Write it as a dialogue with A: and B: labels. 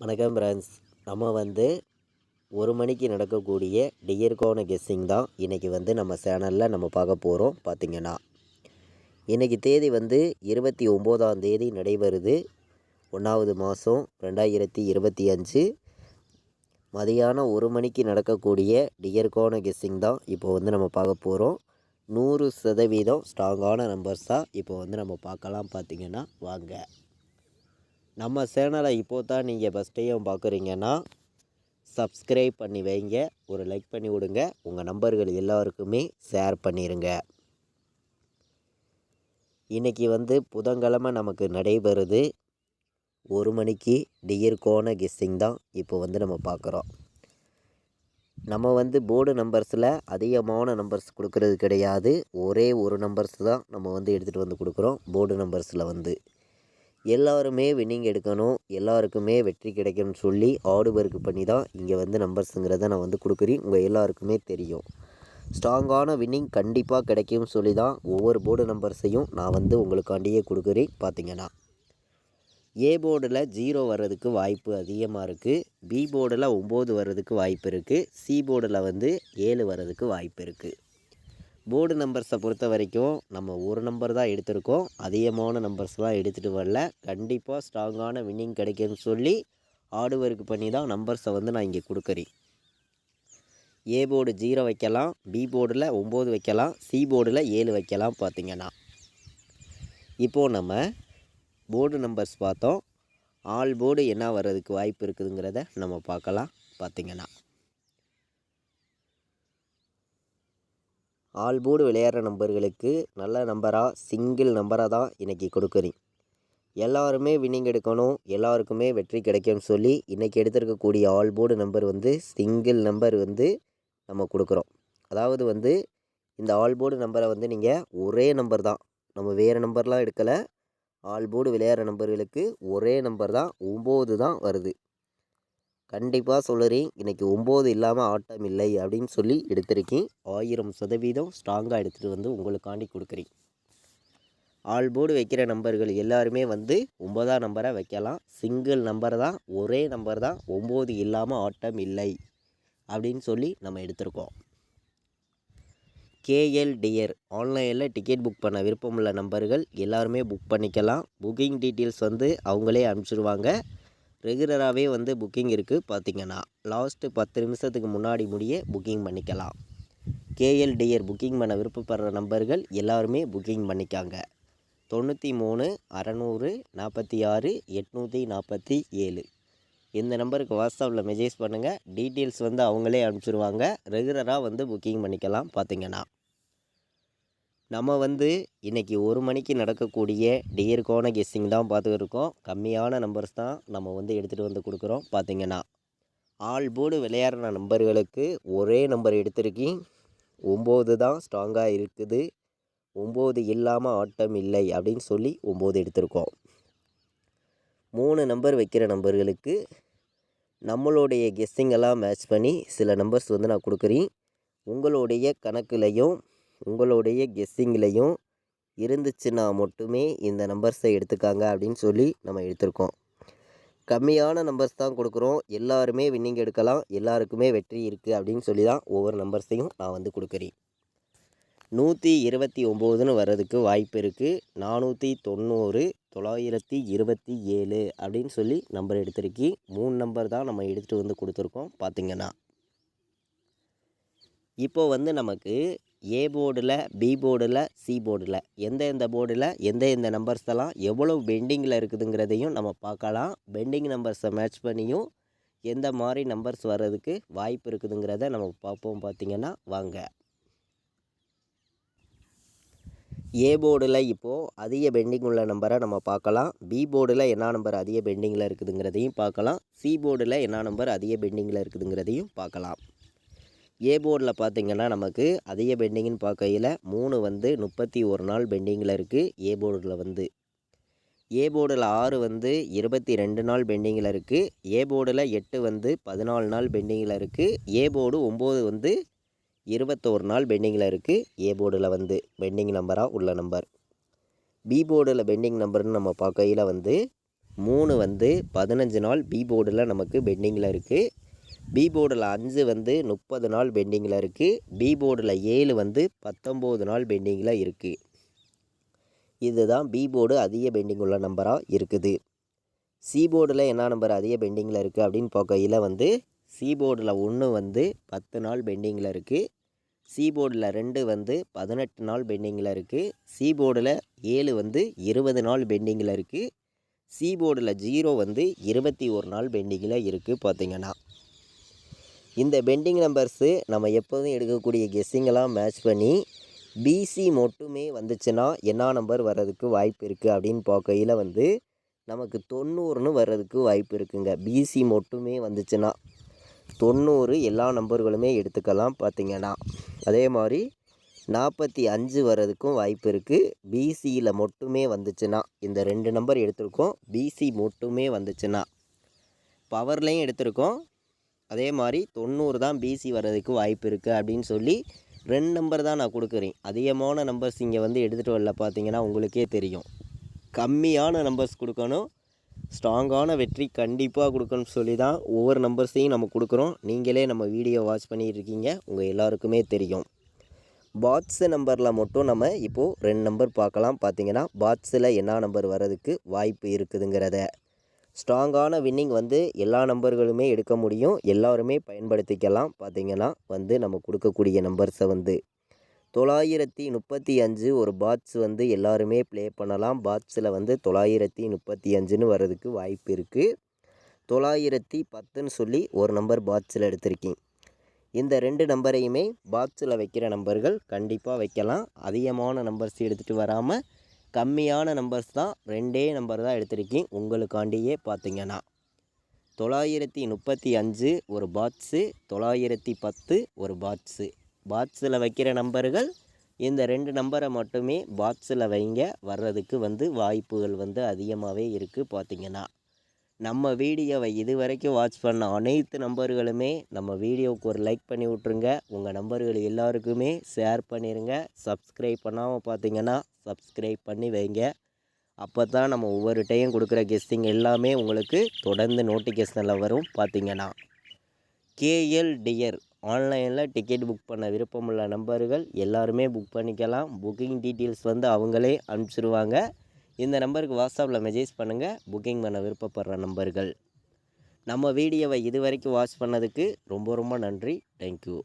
A: வணக்கம் ஃப்ரெண்ட்ஸ். நம்ம ஒரு மணிக்கு நடக்கக்கூடிய டியர்கான கெஸ்ஸிங் தான் இன்றைக்கி நம்ம சேனலில் நம்ம பார்க்க போகிறோம். பார்த்திங்கன்னா இன்றைக்கி தேதி 29ஆம் தேதி நடைபெறுது. 1வது மாதம் 2025 மதியானம் 1 மணிக்கு நடக்கக்கூடிய டியர்கான கெஸ்ஸிங் தான் இப்போ நம்ம பார்க்க போகிறோம். 100% ஸ்ட்ராங்கான நம்பர்ஸாக இப்போ நம்ம பார்க்கலாம். பார்த்திங்கன்னா வாங்க. நம்ம சேனலை இப்போ தான் நீங்கள் ஃபஸ்ட் டைம் பார்க்குறீங்கன்னா சப்ஸ்கிரைப் பண்ணி வைங்க, ஒரு லைக் பண்ணி விடுங்க, உங்கள் நம்பர்கள் எல்லாருக்குமே ஷேர் பண்ணிடுங்க. இன்றைக்கி புதன்கிழமை நமக்கு நடைபெறுது. 1 மணிக்கு டியர்கான கெஸ்ஸிங் தான் இப்போ நம்ம பார்க்குறோம். நம்ம போர்டு நம்பர்ஸில் அதிகமான நம்பர்ஸ் கொடுக்கறது கிடையாது. ஒரே ஒரு நம்பர்ஸ் தான் நம்ம எடுத்துகிட்டு கொடுக்குறோம். போர்டு நம்பர்ஸில் எல்லாருமே வின்னிங் எடுக்கணும், எல்லாருக்குமே வெற்றி கிடைக்கணும்னு சொல்லி ஆர்டு ஒர்க் பண்ணி தான் இங்கே நம்பர்ஸுங்கிறத நான் கொடுக்குறேன். உங்கள் எல்லாருக்குமே தெரியும், ஸ்ட்ராங்கான வின்னிங் கண்டிப்பாக கிடைக்கும்னு சொல்லி தான் ஒவ்வொரு போர்டு நம்பர்ஸையும் நான் உங்களுக்காண்டியே கொடுக்குறேன். பார்த்திங்கன்னா ஏ போர்டில் 0 வர்றதுக்கு வாய்ப்பு அதிகமாக இருக்குது. பி போர்டில் 9 வர்றதுக்கு வாய்ப்பு இருக்குது. சி போர்டில் 7 வர்றதுக்கு வாய்ப்பு இருக்குது. போர்டு நம்பர்ஸை பொறுத்த வரைக்கும் நம்ம ஒரு நம்பர் தான் எடுத்திருக்கோம், அதிகமான நம்பர்ஸ்லாம் எடுத்துகிட்டு வரல. கண்டிப்பாக ஸ்ட்ராங்கான வின்னிங் கிடைக்கும்னு சொல்லி ஹார்டு ஒர்க் பண்ணி தான் நம்பர்ஸை நான் இங்கே கொடுக்குறேன். ஏ போர்டு 0 வைக்கலாம், பி போர்டில் 9 வைக்கலாம், சி போர்டில் 7 வைக்கலாம். பார்த்திங்கன்னா இப்போது நம்ம போர்டு நம்பர்ஸ் பார்த்தோம். ஆல் போர்டு என்ன வர்றதுக்கு வாய்ப்பு இருக்குதுங்கிறத நம்ம பார்க்கலாம். பார்த்திங்கன்னா ஆல் போர்டு விளையாடுற நம்பர்களுக்கு நல்ல நம்பராக சிங்கிள் நம்பராக தான் இன்றைக்கி கொடுக்குறேன். எல்லாருமே வின்னிங் எடுக்கணும், எல்லாருக்குமே வெற்றி கிடைக்கும்னு சொல்லி இன்றைக்கி எடுத்துருக்கக்கூடிய all board number single number நம்ம கொடுக்குறோம். அதாவது இந்த ஆல் போர்டு நம்பரை நீங்கள் ஒரே நம்பர் தான், நம்ம வேறு நம்பர்லாம் எடுக்கலை. ஆல் போர்டு விளையாடுற நம்பர்களுக்கு ஒரே நம்பர் தான், 9 தான் வருது. கண்டிப்பாக சொல்லுறேன், இன்றைக்கி 9 இல்லாமல் ஆட்டம் இல்லை அப்படின்னு சொல்லி எடுத்திருக்கேன். 1000% ஸ்ட்ராங்காக எடுத்துகிட்டு உங்களுக்காண்டி கொடுக்குறேன். ஆல் போர்டு வைக்கிற நம்பர்கள் எல்லாருமே 9ஆம் நம்பரை வைக்கலாம். சிங்கிள் நம்பர் தான், ஒரே நம்பர் தான், 9 இல்லாமல் ஆட்டம் இல்லை அப்படின்னு சொல்லி நம்ம எடுத்திருக்கோம். கேஎல் டியர் ஆன்லைனில் டிக்கெட் புக் பண்ண விருப்பமுள்ள நம்பர்கள் எல்லாருமே புக் பண்ணிக்கலாம். புக்கிங் டீட்டெயில்ஸ் அவங்களே அனுப்பிச்சிடுவாங்க. ரெகுலராகவே புக்கிங் இருக்குது. பார்த்திங்கன்னா லாஸ்ட்டு 10 நிமிஷத்துக்கு முன்னாடி முடிய புக்கிங் பண்ணிக்கலாம். கேஎல் டியர் புக்கிங் பண்ண விருப்பப்படுற நம்பர்கள் எல்லாருமே புக்கிங் பண்ணிக்காங்க. 93 600 46 847 இந்த நம்பருக்கு வாட்ஸ்அப்பில் மெசேஜ் பண்ணுங்கள். டீட்டெயில்ஸ் அவங்களே அனுப்பிச்சிடுவாங்க. ரெகுலராக புக்கிங் பண்ணிக்கலாம். பார்த்திங்கன்னா நம்ம இன்றைக்கி 1 மணிக்கு நடக்கக்கூடிய டியர்கான கெஸ்ஸிங் தான் பார்த்துக்கிருக்கோம். கம்மியான நம்பர்ஸ் தான் நம்ம எடுத்துகிட்டு கொடுக்குறோம். பார்த்திங்கன்னா ஆல் போர்டு விளையாடுற நம்பர்களுக்கு ஒரே நம்பர் எடுத்திருக்கேன். 9 தான் ஸ்ட்ராங்காக இருக்குது. 9 இல்லாமல் ஆட்டம் இல்லை அப்படின்னு சொல்லி 9 எடுத்திருக்கோம். 3 நம்பர் வைக்கிற நம்பர்களுக்கு நம்மளுடைய கெஸ்ஸிங்கெல்லாம் மேட்ச் பண்ணி சில நம்பர்ஸ் நான் கொடுக்குறேன். உங்களுடைய கணக்குலையும் உங்களுடைய கெஸ்ஸிங்லேயும் இருந்துச்சுன்னா மட்டுமே இந்த நம்பர்ஸை எடுத்துக்காங்க அப்படின்னு சொல்லி நம்ம எடுத்திருக்கோம். கம்மியான நம்பர்ஸ் தான் கொடுக்குறோம். எல்லாருமே வின்னிங் எடுக்கலாம், எல்லாருக்குமே வெற்றி இருக்குது அப்படின்னு சொல்லி தான் ஒவ்வொரு நம்பர்ஸையும் நான் கொடுக்குறேன். 129ன்னு வர்றதுக்கு வாய்ப்பு இருக்குது. 490 927 அப்படின்னு சொல்லி நம்பர் எடுத்திருக்கேன். 3 நம்பர் தான் நம்ம எடுத்துகிட்டு கொடுத்துருக்கோம். பார்த்திங்கன்னா இப்போது நமக்கு ஏ போர்டில், பி போர்டில், சி போர்டில் எந்த போர்டில் எந்த நம்பர்ஸ் எல்லாம் எவ்வளோ பெண்டிங்கில் இருக்குதுங்கிறதையும் நம்ம பார்க்கலாம். பெண்டிங் நம்பர்ஸை மேட்ச் பண்ணியும் எந்த மாதிரி நம்பர்ஸ் வர்றதுக்கு வாய்ப்பு இருக்குதுங்கிறத நம்ம பார்ப்போம். பார்த்திங்கன்னா வாங்க. ஏ போர்டில் இப்போது அதிக பெண்டிங் உள்ள நம்பரை நம்ம பார்க்கலாம். பி போர்டில் என்ன நம்பர் அதிக பெண்டிங்கில் இருக்குதுங்கிறதையும் பார்க்கலாம். சி போர்டில் என்ன நம்பர் அதிக பெண்டிங்கில் இருக்குதுங்கிறதையும் பார்க்கலாம். ஏ போர்டில் பார்த்திங்கன்னா நமக்கு அதிக பெண்டிங்னு பார்க்கையில் 3 31 நாள் பெண்டிங்கில் இருக்குது. ஏ போர்டில் ஏ போர்டில் 6 22 நாள் பெண்டிங்கில் இருக்குது. ஏ போர்டில் 8 14 நாள் பெண்டிங்கில் இருக்குது. ஏ போர்டு 9 21 நாள் பெண்டிங்கில் இருக்குது. ஏ போர்டில் பெண்டிங் நம்பராக உள்ள நம்பர். பி போர்டில் பெண்டிங் நம்பர்னு நம்ம பார்க்கையில் 3 வந்து 15 நாள் பி போர்டில் நமக்கு பெண்டிங்கில் இருக்குது. பி போர்டில் 5 வந்து 30 நாள் பெண்டிங்கில் இருக்குது. பி போர்டில் 7 வந்து 19 நாள் பெண்டிங்கில் இருக்குது. இதுதான் பி போர்டு அதிக பெண்டிங் உள்ள நம்பராக இருக்குது. சி போர்டில் என்ன நம்பர் அதிக பெண்டிங்கில் இருக்குது அப்படின்னு பார்க்கையில் வந்து சி போர்டில் 1 வந்து 10 நாள் பெண்டிங்கில் இருக்குது. சி போர்டில் 2 வந்து 18 நாள் பெண்டிங்கில் இருக்குது. சி போர்டில் 7 வந்து 20 நாள் பெண்டிங்கில் இருக்குது. சி போர்டில் 0 வந்து 21 நாள் பெண்டிங்கில் இருக்குது. பார்த்திங்கன்னா இந்த பெண்டிங் நம்பர்ஸு நம்ம எப்போதும் எடுக்கக்கூடிய கெஸ்ஸிங்கெல்லாம் மேட்ச் பண்ணி பிசி மட்டுமே வந்துச்சுன்னா என்ன நம்பர் வர்றதுக்கு வாய்ப்பு இருக்குது அப்படின்னு பார்க்கையில் வந்து நமக்கு 90ன்னு வர்றதுக்கு வாய்ப்பு இருக்குங்க. பிசி மட்டுமே வந்துச்சுன்னா 90 எல்லா நம்பர்களுமே எடுத்துக்கலாம். பார்த்திங்கன்னா அதே மாதிரி 45 வர்றதுக்கும் வாய்ப்பு இருக்குது. பிசியில் மட்டுமே வந்துச்சுன்னா இந்த 2 நம்பர் எடுத்திருக்கோம். பிசி மட்டுமே வந்துச்சுன்னா பவர்லேயும் எடுத்திருக்கோம். அதே மாதிரி 90 தான் பிசி வர்றதுக்கு வாய்ப்பு இருக்குது அப்படின்னு சொல்லி 2 நம்பர் தான் நான் கொடுக்குறேன். அதிகமான நம்பர்ஸ் இங்கே வந்து எடுத்துகிட்டு வரல. பார்த்தீங்கன்னா உங்களுக்கே தெரியும். கம்மியான நம்பர்ஸ் கொடுக்கணும், ஸ்ட்ராங்கான வெற்றி கண்டிப்பாக கொடுக்கணும்னு சொல்லி தான் ஒவ்வொரு நம்பர்ஸையும் நம்ம கொடுக்குறோம். நீங்களே நம்ம வீடியோ வாட்ச் பண்ணிகிட்டு இருக்கீங்க, உங்கள் எல்லாருக்குமே தெரியும். பாட்ஸ் நம்பரில் மட்டும் நம்ம இப்போது 2 நம்பர் பார்க்கலாம். பார்த்தீங்கன்னா பாட்ஸில் என்ன நம்பர் வர்றதுக்கு வாய்ப்பு இருக்குதுங்கிறத. ஸ்ட்ராங்கான வின்னிங் வந்து எல்லா நம்பர்களுமே எடுக்க முடியும், எல்லாருமே பயன்படுத்திக்கலாம். பார்த்திங்கன்னா வந்து நம்ம கொடுக்கக்கூடிய நம்பர்ஸை வந்து 935 ஒரு பாட்ஸ் வந்து எல்லாருமே ப்ளே பண்ணலாம். பாட்ஸில் வந்து 935ன்னு வர்றதுக்கு வாய்ப்பு இருக்குது. 910ன்னு சொல்லி ஒரு நம்பர் பாட்ஸில் எடுத்திருக்கேன். இந்த 2 நம்பரையுமே பாக்ஸில் வைக்கிற நம்பர்கள் கண்டிப்பாக வைக்கலாம். அதிகமான நம்பர்ஸ் எடுத்துகிட்டு வராமல் கம்மியான நம்பர்ஸ் தான் 2 நம்பர் தான் எடுத்திருக்கேன் உங்களுக்காண்டியே. பார்த்திங்கன்னா 935 ஒரு பாக்ஸு, 910 ஒரு பாக்ஸு. பாக்ஸில் வைக்கிற நம்பர்கள் இந்த 2 நம்பரை மட்டுமே பாக்ஸில் வைங்க, வர்றதுக்கு வந்து வாய்ப்புகள் வந்து அதிகமாகவே இருக்குது. பார்த்திங்கன்னா நம்ம வீடியோவை இது வரைக்கும் வாட்ச் பண்ண அனைத்து நம்பர்களுமே நம்ம வீடியோவுக்கு ஒரு லைக் பண்ணி விட்ருங்க. உங்கள் நம்பர்கள் எல்லாருக்குமே ஷேர் பண்ணிடுங்க. சப்ஸ்கிரைப் பண்ணாமல் பார்த்தீங்கன்னா சப்ஸ்கிரைப் பண்ணி வைங்க. அப்போ தான் நம்ம ஒவ்வொரு டைம் கொடுக்குற கெஸ்டிங் எல்லாமே உங்களுக்கு தொடர்ந்து நோட்டிஃபிகேஷனில் வரும். பார்த்திங்கன்னா கேஎல் டியர் ஆன்லைனில் டிக்கெட் புக் பண்ண விருப்பமுள்ள நம்பர்கள் எல்லாருமே புக் பண்ணிக்கலாம். புக்கிங் டீட்டெயில்ஸ் வந்து அவங்களே அனுப்பிச்சிடுவாங்க. இந்த நம்பருக்கு வாட்ஸ்அப்பில் மெசேஜ் பண்ணுங்கள். புக்கிங் பண்ண விருப்பப்படுற நம்பர்கள். நம்ம வீடியோவை இது வரைக்கும் வாட்ச் பண்ணதுக்கு ரொம்ப ரொம்ப நன்றி. தேங்க்யூ.